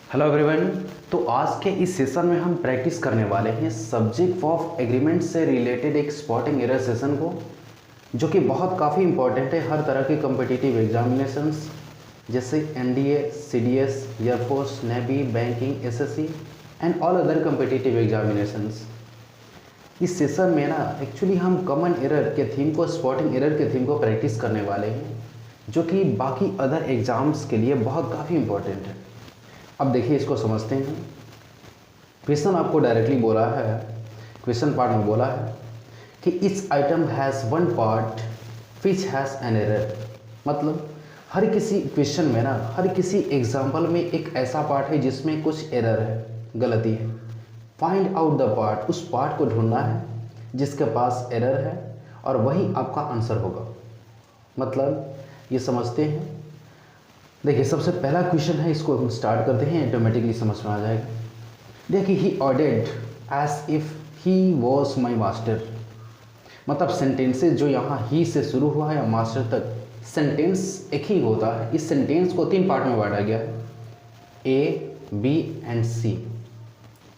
Hello everyone. तो आज के इस सेशन में हम प्रैक्टिस करने वाले हैं सब्जेक्ट ऑफ एग्रीमेंट से रिलेटेड एक स्पॉटिंग एरर सेशन को, जो कि बहुत काफ़ी इंपॉर्टेंट है हर तरह के कम्पिटिटिव एग्जामिनेशंस जैसे NDA, CDS, air force, navy, banking, SSC and all other competitive examinations. इस सेशन में ना एक्चुअली हम कॉमन एरर के थीम को, स्पॉटिंग एरर के थीम को प्रैक्टिस करने वाले हैं, जो कि बाकी अदर एग्ज़ाम्स के लिए बहुत काफ़ी इंपॉर्टेंट है। अब देखिए, इसको समझते हैं। क्वेश्चन आपको डायरेक्टली बोला है, क्वेश्चन पार्ट में बोला है कि etch item has one part which has an error. मतलब हर किसी क्वेश्चन में ना, हर किसी एग्जाम्पल में एक ऐसा पार्ट है जिसमें कुछ एरर है, गलती है। फाइंड आउट द पार्ट, उस पार्ट को ढूंढना है जिसके पास एरर है और वही आपका आंसर होगा। मतलब ये समझते हैं। देखिए, सबसे पहला क्वेश्चन है, इसको हम स्टार्ट करते हैं, ऑटोमेटिकली समझ में आ जाएगा। देखिए, he ordered as if he was my master. मतलब सेंटेंसेस जो यहाँ ही से शुरू हुआ है या मास्टर तक, सेंटेंस एक ही होता है। इस सेंटेंस को 3 पार्ट में बांटा गया है, ए, बी एंड सी।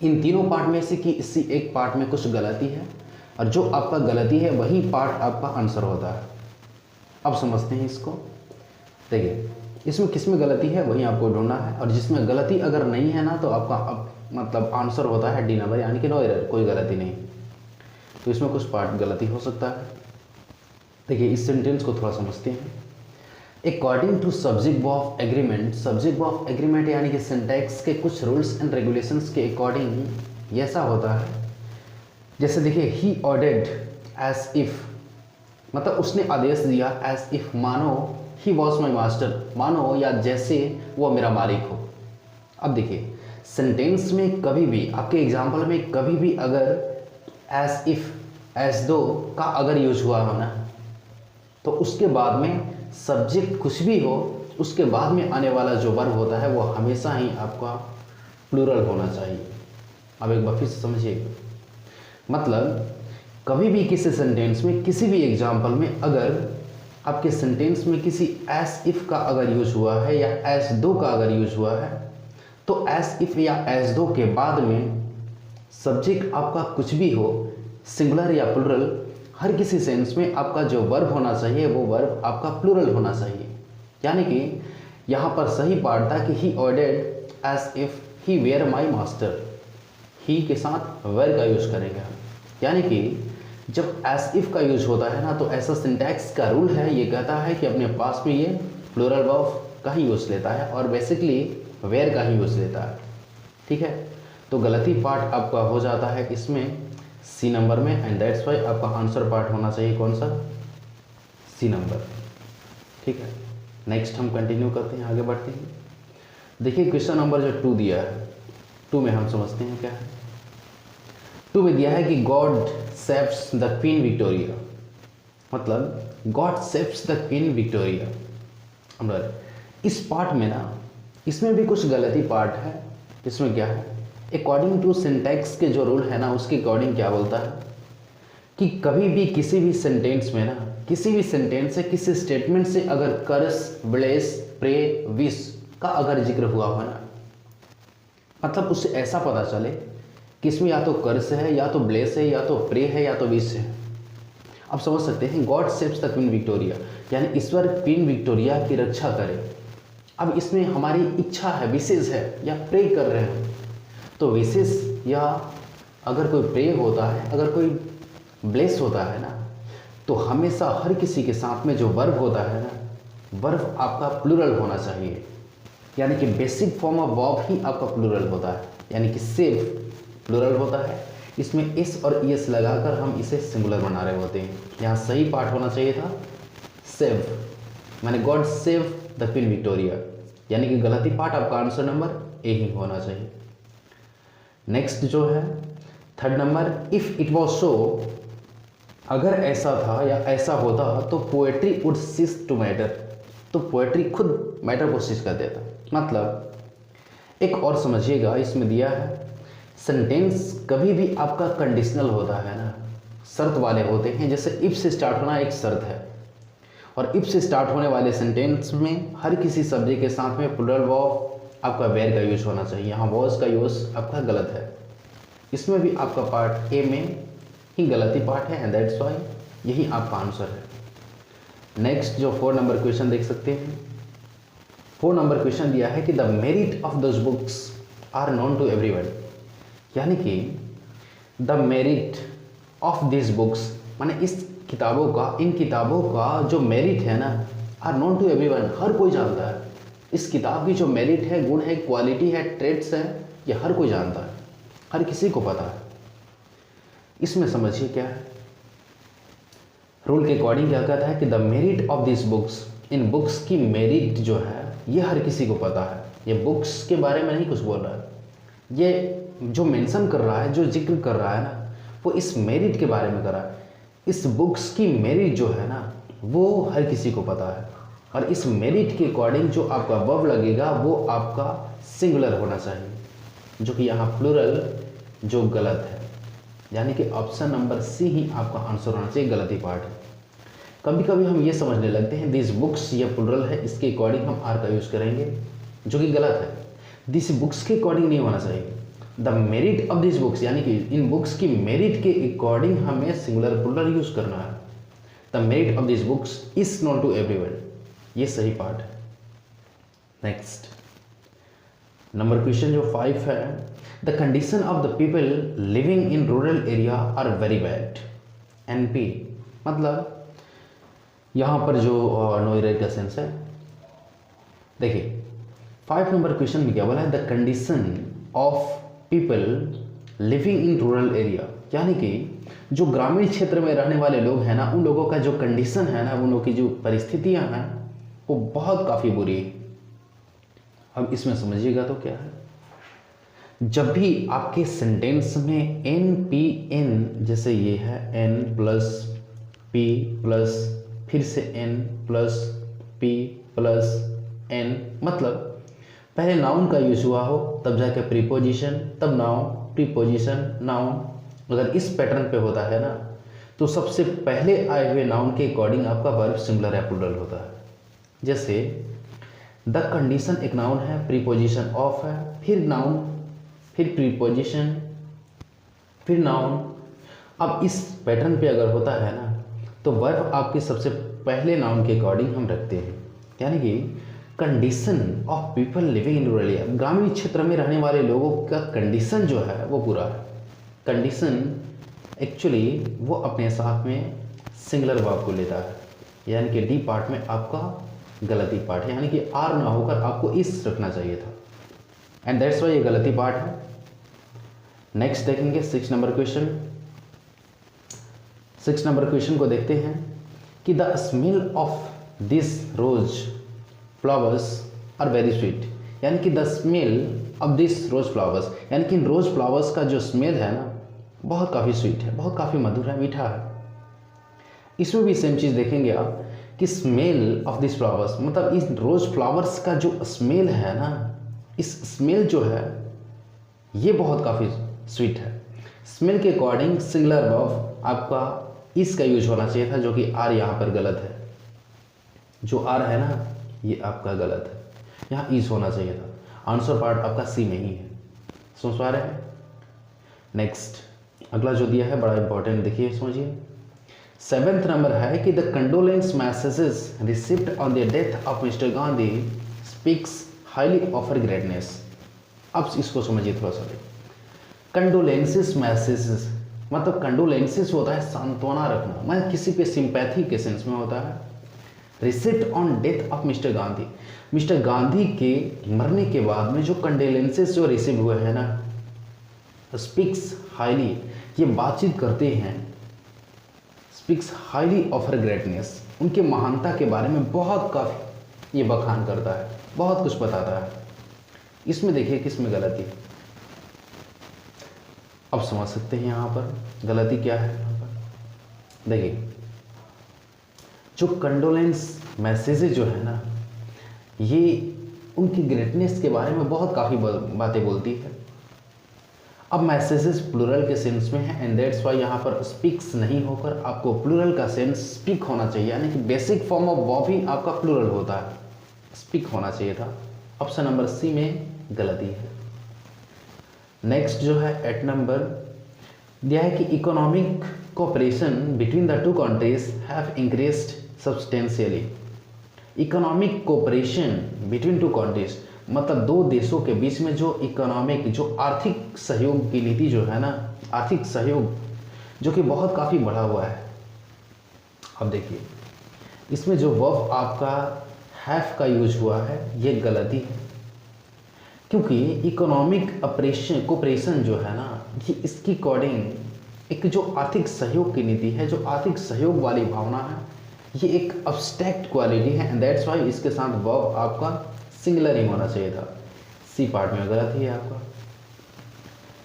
इन तीनों पार्ट में से किसी एक पार्ट में कुछ गलती है और जो आपका गलती है वही पार्ट आपका आंसर होता है। अब समझते हैं इसको। देखिए, इसमें किसमें गलती है वही आपको ढूंढना है, और जिसमें गलती अगर नहीं है ना, तो आपका मतलब आंसर होता है डी नंबर, यानी कि नो एरर, कोई गलती नहीं। तो इसमें कुछ पार्ट गलती हो सकता है। देखिए, इस सेंटेंस को थोड़ा समझते हैं। According to subject of agreement, subject of agreement यानी कि सिंटैक्स के कुछ रूल्स एंड रेगुलेशंस के अकॉर्डिंग ऐसा होता है। जैसे देखिए, ही ऑर्डर्ड एज इफ, मतलब उसने आदेश दिया, एज इफ मानो ही वॉज माई मास्टर, मानो या जैसे वो मेरा मालिक हो। अब देखिए, सेंटेंस में कभी भी, आपके एग्जाम्पल में कभी भी अगर एज इफ, एज दो का अगर यूज हुआ हो ना, तो उसके बाद में सब्जेक्ट कुछ भी हो, उसके बाद में आने वाला जो वर्ब होता है वो हमेशा ही आपका प्लूरल होना चाहिए। अब एक बार फिर से समझिएगा। मतलब कभी भी किसी सेंटेंस में, किसी भी एग्जाम्पल में अगर आपके सेंटेंस में किसी एस इफ का अगर यूज हुआ है या एस दो का अगर यूज हुआ है, तो एस इफ या एस दो के बाद में सब्जेक्ट आपका कुछ भी हो, सिंगुलर या प्लूरल, हर किसी सेंस में आपका जो वर्ब होना चाहिए वो वर्ब आपका प्लूरल होना चाहिए। यानी कि यहाँ पर सही पार्ट था कि he ordered as if he were my master. He के साथ वेयर का यूज करेंगे हम, यानी कि जब एस इफ का यूज होता है ना, तो ऐसा सिंटैक्स का रूल है, ये कहता है कि अपने पास में ये प्लूरल वर्ब का ही यूज लेता है और बेसिकली वेयर का ही यूज लेता है। ठीक है, तो गलती पार्ट आपका हो जाता है इसमें सी नंबर में, एंड दैट्स वाई आपका आंसर पार्ट होना चाहिए कौन सा, सी नंबर। ठीक है, नेक्स्ट हम कंटिन्यू करते हैं, आगे बढ़ते हैं। देखिए, क्वेश्चन नंबर जो 2 दिया है, 2 में हम समझते हैं क्या है। 2 में दिया है कि God saves the queen Victoria. मतलब God saves the queen Victoria. इस पार्ट में ना, इसमें भी कुछ गलती पार्ट है। इसमें क्या है, अकॉर्डिंग टू सिंटैक्स के जो रूल है ना, उसके अकॉर्डिंग क्या बोलता है कि कभी भी किसी भी सेंटेंस में ना, किसी भी सेंटेंस से, किसी स्टेटमेंट से अगर कर्स, ब्लेस, प्रे, विश का अगर जिक्र हुआ हो ना, मतलब उससे ऐसा पता चले कि इसमें या तो कर्स है, या तो ब्लेस है, या तो प्रे है, या तो विश है। अब समझ सकते हैं, God saves the queen Victoria, यानी ईश्वर क्वीन विक्टोरिया की रक्षा करे। अब इसमें हमारी इच्छा है, विशेष है, या प्रे कर रहे हैं, तो विशेष या अगर कोई प्रे होता है, अगर कोई ब्लेस होता है ना, तो हमेशा हर किसी के साथ में जो वर्ब होता है ना, वर्ब आपका प्लूरल होना चाहिए। यानी कि बेसिक फॉर्म ऑफ वर्ब ही आपका प्लूरल होता है, यानी कि सेव प्लूरल होता है। इसमें एस और ईएस लगाकर हम इसे सिंगुलर बना रहे होते हैं। यहाँ सही पार्ट होना चाहिए था सेव, मैंने God save the queen Victoria, यानी कि गलती पार्ट आपका आंसर नंबर ए ही होना चाहिए। नेक्स्ट जो है 3rd number, if it was so, अगर ऐसा था या ऐसा होता तो poetry would cease to matter, तो पोएट्री खुद मैटर को सीज कर देता। मतलब एक और समझिएगा, इसमें दिया है सेंटेंस कभी भी आपका कंडीशनल होता है ना, शर्त वाले होते हैं। जैसे इफ से स्टार्ट होना एक शर्त है, और इफ से स्टार्ट होने वाले सेंटेंस में हर किसी सब्जेक्ट के साथ में प्लूरल वर्ब आपका वेयर का यूज होना चाहिए, यहाँ वॉज का यूज आपका गलत है। इसमें भी आपका पार्ट ए में ही गलती पार्ट है एंड दैट्स वाई यही आपका आंसर है। नेक्स्ट जो 4 नंबर क्वेश्चन देख सकते हैं, 4 नंबर क्वेश्चन दिया है कि the merit of those books are known to everyone, यानी कि the merit of this books माने इस किताबों का, इन किताबों का जो मेरिट है ना, आर नोन टू एवरीवन, हर कोई जानता है। इस किताब की जो मेरिट है, गुण है, क्वालिटी है, ट्रेड्स है, ये हर कोई जानता है, हर किसी को पता है। इसमें समझिए क्या है, रूल के अकॉर्डिंग क्या कहता है कि the merit of this books, in books की मेरिट जो है ये हर किसी को पता है। ये बुक्स के बारे में नहीं कुछ बोल रहा है, ये जो मेंशन कर रहा है, जो जिक्र कर रहा है ना, वो इस मेरिट के बारे में कर रहा है। इस बुक्स की मेरिट जो है ना वो हर किसी को पता है, और इस मेरिट के अकॉर्डिंग जो आपका वर्ब लगेगा वो आपका सिंगुलर होना चाहिए, जो कि यहाँ प्लूरल जो गलत है, यानी कि ऑप्शन नंबर सी ही आपका आंसर होना चाहिए, गलती पार्ट है। कभी कभी हम ये समझने लगते हैं दिस बुक्स ये प्लूरल है, इसके अकॉर्डिंग हम आर का यूज़ करेंगे, जो कि गलत है। दिस बुक्स के अकॉर्डिंग नहीं होना चाहिए, the merit of this books, यानी कि इन बुक्स की मेरिट के अकॉर्डिंग हमें सिंगुलर प्लूरल यूज़ करना है। The merit of this books is not to everyone, ये सही पार्ट है। नेक्स्ट नंबर क्वेश्चन जो 5 है, the condition of the people living in rural area are very bad. NP मतलब यहाँ पर जो नो एरर का सेंस है, देखिए 5 नंबर क्वेश्चन में क्या बोला है, the condition of people living in rural area, यानी कि जो ग्रामीण क्षेत्र में रहने वाले लोग हैं ना, उन लोगों का जो कंडीशन है ना, उन लोगों की जो परिस्थितियां हैं वो बहुत काफ़ी बुरी है। अब इसमें समझिएगा तो क्या है, जब भी आपके सेंटेंस में एन पी एन, जैसे ये है एन प्लस पी प्लस फिर से N plus P plus N, मतलब पहले नाउन का यूज हुआ हो तब जाके प्रीपोजिशन, तब नाउन, प्रीपोजिशन, नाउन, अगर इस पैटर्न पे होता है ना तो सबसे पहले आए हुए नाउन के अकॉर्डिंग आपका वर्ब सिंगुलर या प्लूरल होता है। जैसे द कंडीशन एक नाउन है, प्रीपोजिशन ऑफ है, फिर नाउन, फिर प्रीपोजिशन, फिर नाउन। अब इस पैटर्न पे अगर होता है ना तो वर्ब आपके सबसे पहले नाउन के अकॉर्डिंग हम रखते हैं, यानी कि condition of people living in rural area, ग्रामीण क्षेत्र में रहने वाले लोगों का कंडीशन जो है वो पूरा है। कंडीशन एक्चुअली वो अपने साथ में सिंगुलर वर्ब को लेता है, यानी कि डी पार्ट में आपका गलती पार्ट है, यानी कि आर ना होकर आपको इस रखना चाहिए था, एंड दैट्स वाई ये गलती पार्ट है। नेक्स्ट देखेंगे 6 नंबर क्वेश्चन। 6 नंबर क्वेश्चन को देखते हैं कि the smell of this rose flowers are very sweet, यानी कि the smell of this rose flowers, यानी कि रोज फ्लावर्स का जो स्मेल है ना बहुत काफ़ी स्वीट है, बहुत काफ़ी मधुर है, मीठा है। इसमें भी सेम चीज़ देखेंगे आप कि स्मेल ऑफ दिस फ्लावर्स, मतलब इस रोज फ्लावर्स का जो स्मेल है ना, इस स्मेल जो है ये बहुत काफ़ी स्वीट है। स्मेल के अकॉर्डिंग सिंगुलर वर्ब आपका इसका यूज होना चाहिए था, जो कि आर यहाँ पर गलत है, जो आर है ना ये आपका गलत है, यहाँ इज होना चाहिए था। आंसर पार्ट आपका सी में ही है, समझ पा रहे हैं। नेक्स्ट अगला जो दिया है बड़ा इंपॉर्टेंट, देखिए समझिए। 7th नंबर है कि the condolence messages received on the death of mister Gandhi speaks highly of her greatness. अब इसको समझिए थोड़ा सा। कंडोलेंसेस मैसेजेस मतलब कंडोलेंसेस होता है सांत्वना रखना, मतलब किसी पे सिंपैथी के सेंस में होता है। Received on death of mister Gandhi, mister Gandhi के मरने के बाद में जो कंडोलेंसेस जो रिसीव हुए हैं ना, स्पीक्स हाईली, ये बातचीत करते हैं, speaks highly of her greatness, उनके महानता के बारे में बहुत काफ़ी ये बखान करता है, बहुत कुछ बताता है। इसमें देखिए किसमें गलती, अब समझ सकते हैं यहाँ पर गलती क्या है। यहाँ पर देखिए जो कंडोलेंस मैसेजेस जो है ना, ये उनकी ग्रेटनेस के बारे में बहुत काफ़ी बातें बोलती है। अब मैसेजेस प्लूरल के सेंस में है, एंड दैट्स वाई यहाँ पर स्पीक्स नहीं होकर आपको प्लूरल का सेंस स्पीक होना चाहिए, यानी कि बेसिक फॉर्म ऑफ वर्ब ही आपका प्लूरल होता है, स्पीक होना चाहिए था। ऑप्शन नंबर सी में गलती है। नेक्स्ट जो है 8 नंबर दिया है कि economic cooperation between the two countries have increased substantially. Economic cooperation between two countries मतलब दो देशों के बीच में जो इकोनॉमिक जो आर्थिक सहयोग की नीति जो है ना, आर्थिक सहयोग जो कि बहुत काफ़ी बढ़ा हुआ है। अब देखिए इसमें जो वर्ब आपका हैव का यूज हुआ है ये गलती है, क्योंकि इकोनॉमिक ऑपरेशन कोऑपरेशन जो है ना ये इसकी अकॉर्डिंग एक जो आर्थिक सहयोग की नीति है, जो आर्थिक सहयोग वाली भावना है, ये एक अब्स्ट्रैक्ट क्वालिटी है एंड दैट्स वाई इसके साथ वर्ब आपका सिंगुलर ही होना चाहिए था। सी पार्ट में गलत ही है आपका।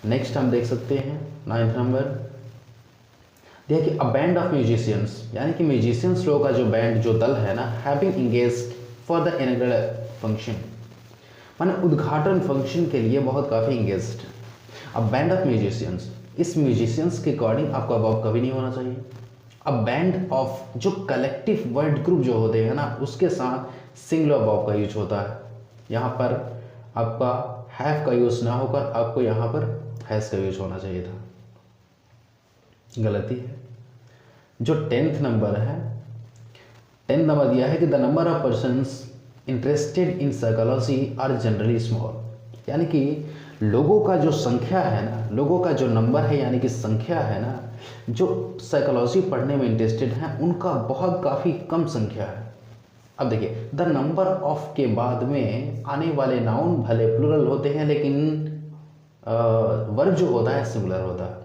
नेक्स्ट हम देख सकते हैं 9th नंबर देखिए अ बैंड ऑफ म्यूजिशियंस यानी कि म्यूजिशियंस लोगों का जो बैंड जो दल है ना having engaged for the inauguration function माने उद्घाटन फंक्शन के लिए बहुत काफ़ी इंगेज्ड। अब बैंड ऑफ म्यूजिशियंस इस म्यूजिशियंस के अकॉर्डिंग आपका वर्ब कभी नहीं होना चाहिए। अब बैंड ऑफ जो कलेक्टिव वर्ड ग्रुप जो होते हैं ना उसके साथ सिंगुलर वर्ब का यूज होता है। यहाँ पर आपका हैव का यूज ना होकर आपको यहाँ पर हैज का यूज होना चाहिए था, गलती है। जो 10th नंबर है 10th नंबर दिया है कि the number of persons interested in psychology are generally small, यानी कि लोगों का जो संख्या है ना, लोगों का जो नंबर है यानी कि संख्या है ना, जो साइकोलॉजी पढ़ने में इंटरेस्टेड हैं उनका बहुत काफ़ी कम संख्या है। अब देखिए द नंबर ऑफ के बाद में आने वाले नाउन भले प्लूरल होते हैं लेकिन वर्ब जो होता है सिंगुलर होता है।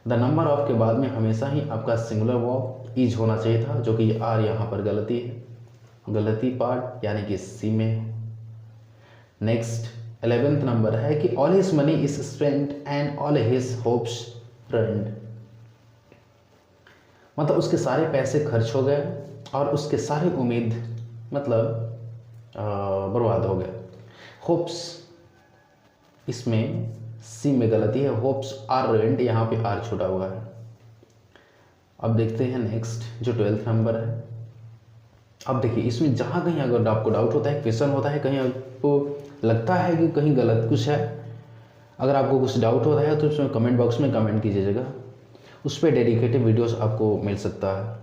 द नंबर ऑफ के बाद में हमेशा ही आपका सिंगुलर वर्ब ईज होना चाहिए था, जो कि आर यहाँ पर गलती है, गलती पार्ट यानी कि सी में है। नेक्स्ट 11th नंबर है कि all his money is spent and all his hopes ruined, मतलब उसके सारे पैसे खर्च हो गए और उसके सारे उम्मीद मतलब बर्बाद हो गए। होप्स इसमें सी में गलती है, होप्स आर रेंट यहाँ पे आर छूटा हुआ है। अब देखते हैं नेक्स्ट जो 12th नंबर है। अब देखिए इसमें जहाँ कहीं अगर आपको डाउट होता है, क्वेश्चन होता है, कहीं आपको लगता है कि कहीं गलत कुछ है, अगर आपको कुछ डाउट होता है तो उसमें कमेंट बॉक्स में कमेंट कीजिएगा, उस पर डेडिकेटेड वीडियोस आपको मिल सकता है।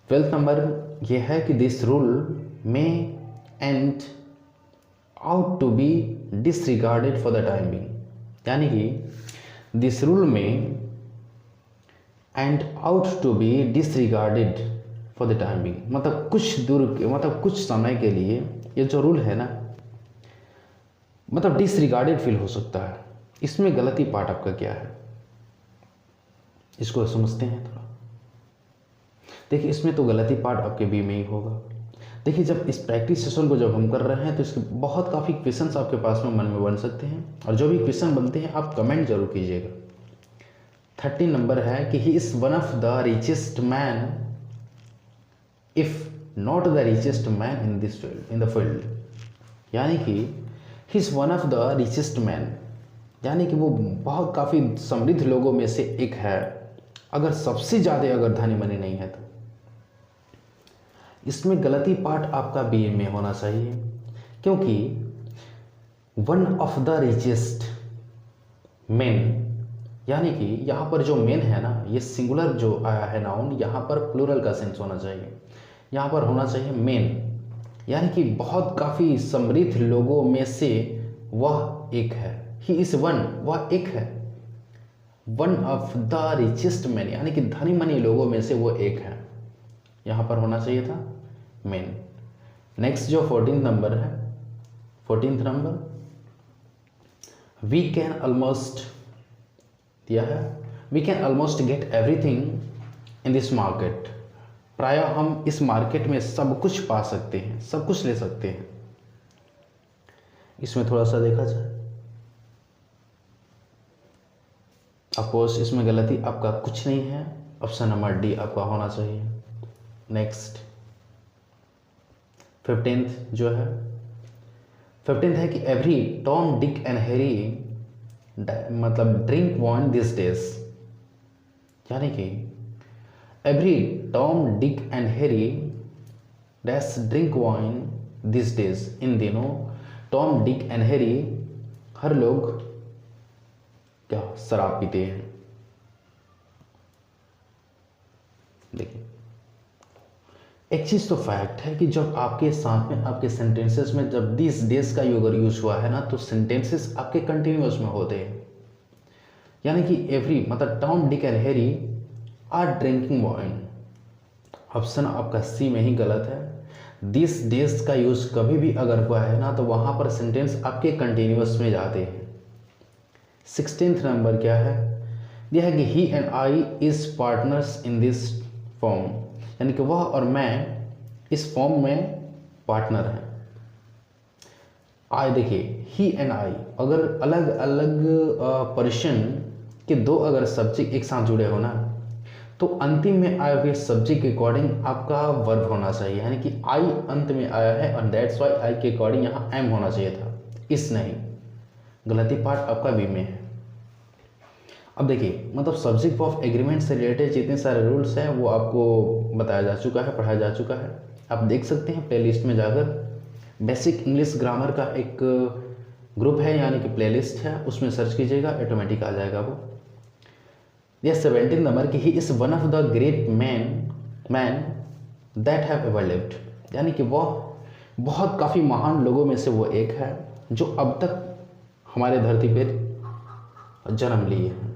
12th नंबर ये है कि this rule may and ought to be disregarded for the time being, यानी कि this rule may and ought to be disregarded for the time being मतलब कुछ दूर के मतलब कुछ समय के लिए ये जो रूल है ना मतलब डिसरिगार्डेड फील हो सकता है। इसमें गलती पार्ट आपका क्या है इसको समझते हैं थोड़ा। देखिए इसमें तो गलती पार्ट आपके बी में ही होगा। देखिए जब इस प्रैक्टिस सेशन को जब हम कर रहे हैं तो इसके बहुत काफ़ी क्वेश्चंस आपके पास में मन में बन सकते हैं, और जो भी क्वेश्चन बनते हैं आप कमेंट जरूर कीजिएगा। 13 नंबर है कि he is one of the richest man if not the richest man in this field in the field, यानी कि he is one of the richest man यानी कि वो बहुत काफ़ी समृद्ध लोगों में से एक है, अगर सबसे ज़्यादा अगर धनी मनी नहीं है तो। इसमें गलती पार्ट आपका बी में होना चाहिए, क्योंकि one of the richest main यानी कि यहाँ पर जो मेन है ना ये सिंगुलर जो आया है नाउन, यहाँ पर प्लूरल का सेंस होना चाहिए, यहाँ पर होना चाहिए मेन, यानी कि बहुत काफ़ी समृद्ध लोगों में से वह एक है। ही इज़ वन वह एक है, one of the richest man यानी कि धनी मनी लोगों में से वो एक है, यहाँ पर होना चाहिए था मेन। नेक्स्ट जो 14th नंबर है 14th number we can almost दिया है, we can almost get everything in this market, प्रायः हम इस मार्केट में सब कुछ पा सकते हैं, सब कुछ ले सकते हैं। इसमें थोड़ा सा देखा जाए अफकोर्स इसमें गलती आपका कुछ नहीं है, ऑप्शन नंबर डी आपका होना चाहिए। नेक्स्ट 15th जो है 15th है कि every Tom Dick and Harry मतलब ड्रिंक वाइन दिस डेज, यानी कि every Tom Dick and Harry dash drink wine this days, इन दिनों टॉम, डिक एंड हैरी हर लोग क्या शराब पीते हैं। देखिए, एक चीज़ तो फैक्ट है कि जब आपके साथ में आपके सेंटेंसेस में जब दिस डेज का अगर यूज हुआ है ना, तो सेंटेंसेस आपके कंटिन्यूअस में होते हैं। यानी कि एवरी मतलब Tom, Dick and Harry are drinking wine. Option आपका सी में ही गलत है। दिस डेज का यूज कभी भी अगर हुआ है ना, तो वहां पर सेंटेंस आपके कंटिन्यूअस में जाते हैं। 16th नंबर क्या है, यह है कि he and I is partners in this form, यानी कि वह और मैं इस फॉर्म में पार्टनर हैं। आई देखिए, ही एंड आई अगर अलग अलग पर्सन के दो अगर सब्जेक्ट एक साथ जुड़े हो ना, तो अंतिम में आए हुए सब्जेक्ट के अकॉर्डिंग आपका वर्ब होना चाहिए। यानी कि आई अंत में आया है और दैट्स वाई आई के अकॉर्डिंग यहाँ एम होना चाहिए था, इस नहीं। गलती पार्ट आपका बी में है। अब देखिए, मतलब सब्जेक्ट ऑफ एग्रीमेंट से रिलेटेड जितने सारे रूल्स हैं वो आपको बताया जा चुका है, पढ़ाया जा चुका है। आप देख सकते हैं प्लेलिस्ट में जाकर, बेसिक इंग्लिश ग्रामर का एक ग्रुप है यानी कि प्लेलिस्ट है, उसमें सर्च कीजिएगा, ऑटोमेटिक आ जाएगा वो। यह 17 नंबर की he is one of the great man that have ever lived, यानी कि वह बहुत काफ़ी महान लोगों में से वो एक है जो अब तक हमारे धरती पर जन्म लिए हैं।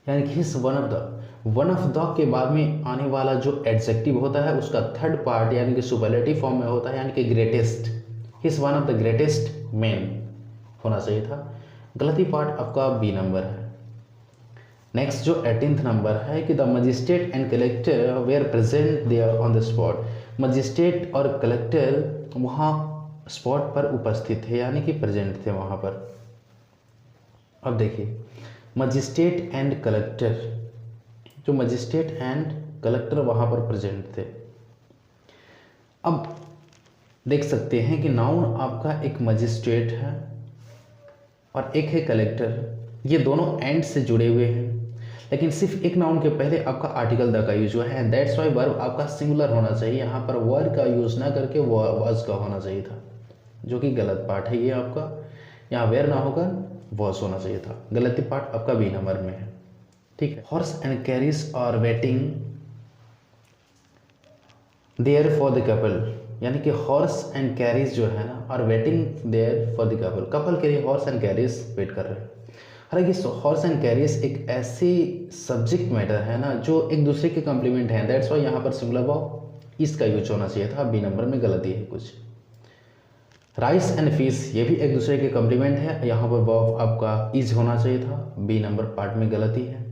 यानी कि हिस वन ऑफ द के बाद में आने वाला जो एडजेक्टिव होता है उसका थर्ड पार्ट यानी कि सुपरलेटिव फॉर्म में होता है, यानी कि greatest. His one of the greatest man होना चाहिए था। गलती पार्ट आपका बी नंबर है। नेक्स्ट जो 18th नंबर है कि the magistrate and collector were present there on the spot. Magistrate और कलेक्टर वहाँ स्पॉट पर उपस्थित थे, यानी कि प्रेजेंट थे वहाँ पर। अब देखिए, मजिस्ट्रेट एंड कलेक्टर, जो मजिस्ट्रेट एंड कलेक्टर वहाँ पर प्रेजेंट थे। अब देख सकते हैं कि नाउन आपका एक मजिस्ट्रेट है और एक है कलेक्टर, ये दोनों एंड से जुड़े हुए हैं, लेकिन सिर्फ एक नाउन के पहले आपका आर्टिकल द का यूज हुआ है। दैट्स वाई वर्ब आपका सिंगुलर होना चाहिए, यहाँ पर वर का यूज ना करके वाज का होना चाहिए था, जो कि गलत पार्ट है ये आपका। यहाँ वेयर ना होकर वॉज होना चाहिए था। गलती पार्ट आपका बी नंबर में है, ठीक है। Horse and carriage are waiting there for the couple, यानी कि हॉर्स एंड कैरीज जो है ना are waiting there for the couple, couple के लिए हॉर्स एंड कैरीज वेट कर रहे हैं। हालांकि हॉर्स एंड कैरीज एक ऐसी सब्जेक्ट मैटर है ना जो एक दूसरे के कॉम्प्लीमेंट है, दैट्स वाई यहाँ पर सिंगुलर वर्ब इसका यूज होना चाहिए था। बी नंबर में गलती है कुछ। राइस एंड फिश ये भी एक दूसरे के कॉम्प्लीमेंट है, यहाँ पर वर्ब आपका इज होना चाहिए था। बी नंबर पार्ट में गलती है।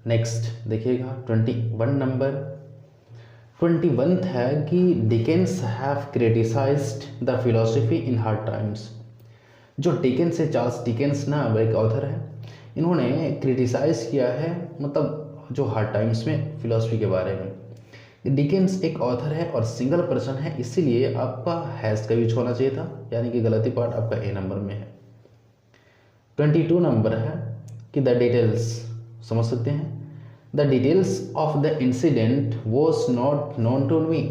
नेक्स्ट देखिएगा 21 नंबर। 21th है कि Dickens have criticised the philosophy in hard times. जो डिकेंस है, चार्ल्स डिकेंस ना एक ऑथर है, इन्होंने क्रिटिसाइज किया है मतलब जो हार्ड टाइम्स में फिलॉसफी के बारे में। डिकेंस एक ऑथर है और सिंगल पर्सन है, इसीलिए आपका हैज़ का यूज होना चाहिए था, यानी कि गलती पार्ट आपका ए नंबर में है। 22 नंबर है कि द डिटेल्स, समझ सकते हैं, the details of the incident was not known to me.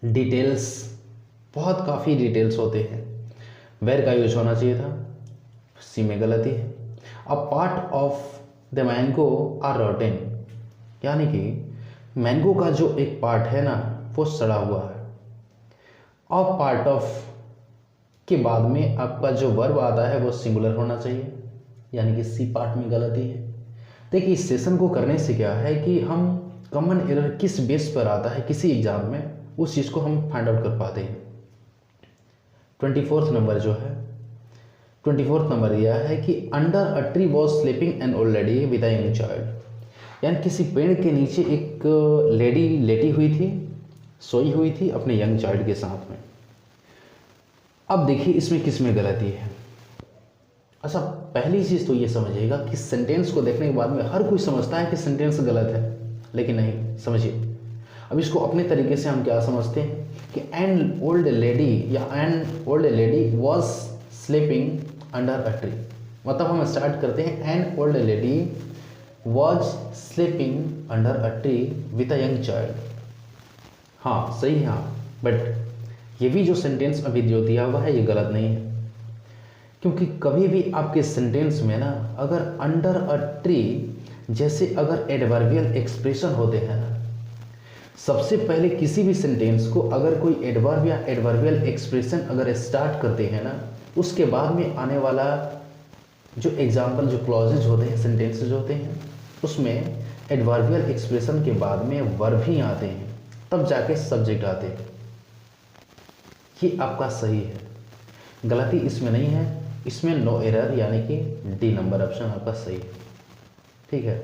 Details बहुत काफ़ी डिटेल्स होते हैं, वेयर का यूज होना चाहिए था, सी में गलती है। A part of the mango are rotten, यानी कि मैंगो का जो एक पार्ट है ना वो सड़ा हुआ है। और पार्ट ऑफ के बाद में आपका जो वर्ब आता है वो सिंगुलर होना चाहिए, यानी कि सी पार्ट में गलती है। देखिए, इस सेशन को करने से क्या है कि हम कॉमन एरर किस बेस पर आता है किसी एग्जाम में, उस चीज़ को हम फाइंड आउट कर पाते हैं। 24th नंबर जो है, 24th नंबर यह है कि under a tree was sleeping an old lady with a young child, यानी किसी पेड़ के नीचे एक लेडी लेटी हुई थी, सोई हुई थी अपने यंग चाइल्ड के साथ में। अब देखिए इसमें किस में गलती है। अच्छा, पहली चीज़ तो ये समझिएगा कि सेंटेंस को देखने के बाद में हर कोई समझता है कि सेंटेंस गलत है, लेकिन नहीं, समझिए। अब इसको अपने तरीके से हम क्या समझते हैं कि एन ओल्ड लेडी या an old lady was sleeping under a tree, मतलब हम स्टार्ट करते हैं an old lady was sleeping under a tree with a young child. हाँ सही है, हाँ, बट ये भी जो सेंटेंस अभी जो दिया हुआ है ये गलत नहीं है, क्योंकि कभी भी आपके सेंटेंस में ना अगर अंडर अ ट्री जैसे अगर एडवर्बियल एक्सप्रेशन होते हैं ना, सबसे पहले किसी भी सेंटेंस को अगर कोई एडवर्ब या एडवर्बियल एक्सप्रेशन अगर स्टार्ट करते हैं ना, उसके बाद में आने वाला जो एग्जाम्पल जो क्लॉजेज होते हैं, सेंटेंसेज होते हैं, उसमें एडवर्बियल एक्सप्रेशन के बाद में वर्ब ही आते हैं, तब जाके सब्जेक्ट आते हैं। ये आपका सही है, गलती इसमें नहीं है, इसमें नो एरर, यानी कि डी नंबर ऑप्शन आपका सही है। ठीक है,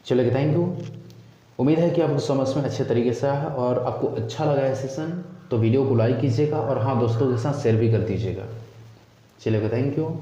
चलिए थैंक यू। उम्मीद है कि आपको समझ में अच्छे तरीके से आया और आपको अच्छा लगा है सेशन, तो वीडियो को लाइक कीजिएगा और हाँ दोस्तों के साथ शेयर भी कर दीजिएगा। चलिए थैंक यू।